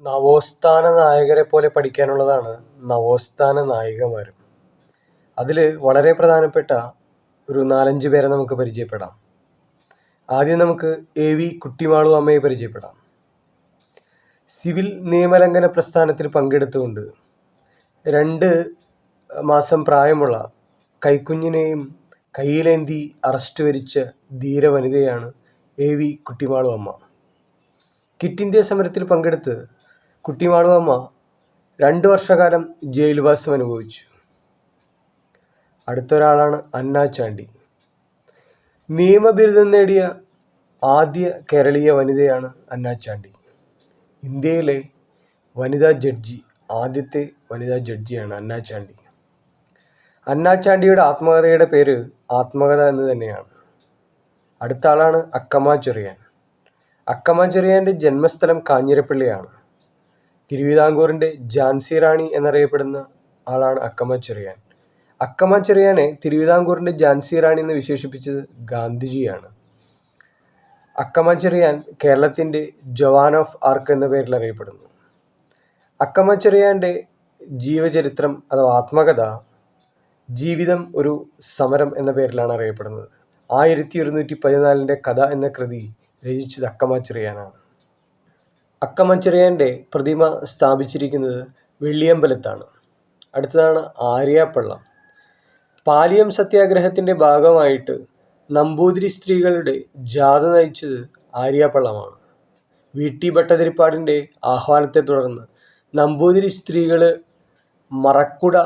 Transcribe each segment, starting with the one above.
നവോത്ഥാന നായകരെ പോലെ പഠിക്കാനുള്ളതാണ് നവോത്ഥാന നായികമാരും. അതിൽ വളരെ പ്രധാനപ്പെട്ട ഒരു 4-5 പേരെ നമുക്ക് പരിചയപ്പെടാം. ആദ്യം നമുക്ക് AV കുട്ടിമാളു അമ്മയെ പരിചയപ്പെടാം. സിവിൽ നിയമലംഘന പ്രസ്ഥാനത്തിൽ പങ്കെടുത്തുകൊണ്ട് 2 മാസം പ്രായമുള്ള കൈക്കുഞ്ഞിനെയും കയ്യിലേന്തി അറസ്റ്റ് വരിച്ച ധീര വനിതയാണ് AV കുട്ടിമാളു അമ്മ. ക്വിറ്റ് ഇന്ത്യ സമരത്തിൽ പങ്കെടുത്ത് കുട്ടിമാളു അമ്മ 2 വർഷക്കാലം ജയിൽവാസം അനുഭവിച്ചു. അടുത്തൊരാളാണ് അന്ന ചാണ്ടി. നിയമബിരുദം നേടിയ ആദ്യ കേരളീയ വനിതയാണ് അന്ന ചാണ്ടി. ഇന്ത്യയിലെ ആദ്യത്തെ വനിതാ ജഡ്ജിയാണ് അന്ന ചാണ്ടി. അന്ന ചാണ്ടിയുടെ ആത്മകഥയുടെ പേര് ആത്മകഥ എന്ന് തന്നെയാണ്. അടുത്ത ആളാണ് അക്കമ്മ ചെറിയാൻ. അക്കമ്മ ചെറിയാൻ്റെ ജന്മസ്ഥലം കാഞ്ഞിരപ്പള്ളിയാണ്. തിരുവിതാംകൂറിൻ്റെ ഝാൻസി റാണി എന്നറിയപ്പെടുന്ന ആളാണ് അക്കമ്മ ചെറിയാൻ. അക്കമ്മ ചെറിയാനെ തിരുവിതാംകൂറിൻ്റെ ഝാൻസി റാണി എന്ന് വിശേഷിപ്പിച്ചത് ഗാന്ധിജിയാണ്. അക്കമ്മ ചെറിയാൻ കേരളത്തിൻ്റെ ജവാൻ ഓഫ് ആർക്ക് എന്ന പേരിൽ അറിയപ്പെടുന്നു. അക്കമ്മ ചെറിയാൻ്റെ ജീവചരിത്രം അഥവാ ആത്മകഥ ജീവിതം ഒരു സമരം എന്ന പേരിലാണ് അറിയപ്പെടുന്നത്. 1114 കഥ എന്ന കൃതി രചിച്ചത് അക്കമ്മ ചെറിയാനാണ്. അക്കമ്മ ചെറിയാൻ്റെ പ്രതിമ സ്ഥാപിച്ചിരിക്കുന്നത് വെള്ളിയമ്പലത്താണ്. അടുത്തതാണ് ആര്യാപ്പള്ളം. പാലിയം സത്യാഗ്രഹത്തിൻ്റെ ഭാഗമായിട്ട് നമ്പൂതിരി സ്ത്രീകളുടെ ജാഥ നയിച്ചത് ആര്യാപ്പള്ളമാണ്. VT ഭട്ടതിരിപ്പാടിൻ്റെ ആഹ്വാനത്തെ തുടർന്ന് നമ്പൂതിരി സ്ത്രീകൾ മറക്കുട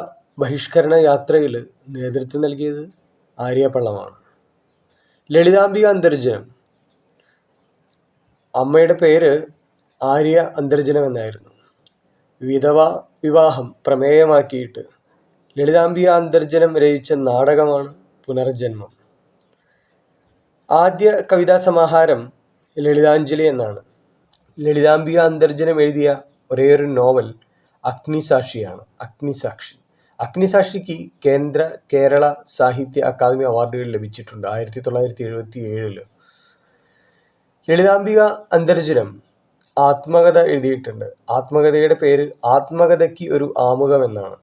ബഹിഷ്കരണ യാത്രയിൽ നേതൃത്വം നൽകിയത് ആര്യാപ്പള്ളമാണ്. ലളിതാംബിക അന്തർജനം. അമ്മയുടെ പേര് ആര്യ അന്തർജനം എന്നായിരുന്നു. വിധവാ വിവാഹം പ്രമേയമാക്കിയിട്ട് ലളിതാംബിക അന്തർജനം രചിച്ച നാടകമാണ് പുനർജന്മം. ആദ്യ കവിതാ സമാഹാരം ലളിതാഞ്ജലി എന്നാണ്. ലളിതാംബിക അന്തർജനം എഴുതിയ ഒരേയൊരു നോവൽ അഗ്നിസാക്ഷിയാണ്. അഗ്നിസാക്ഷിക്ക് കേരള സാഹിത്യ അക്കാദമി അവാർഡുകൾ ലഭിച്ചിട്ടുണ്ട് 1977. ലളിതാംബിക അന്തർജനം ആത്മകഥ എഴുതിയിട്ടുണ്ട്. ആത്മകഥയുടെ പേര് ആത്മകഥയ്ക്ക് ഒരു ആമുഖം എന്നാണ്.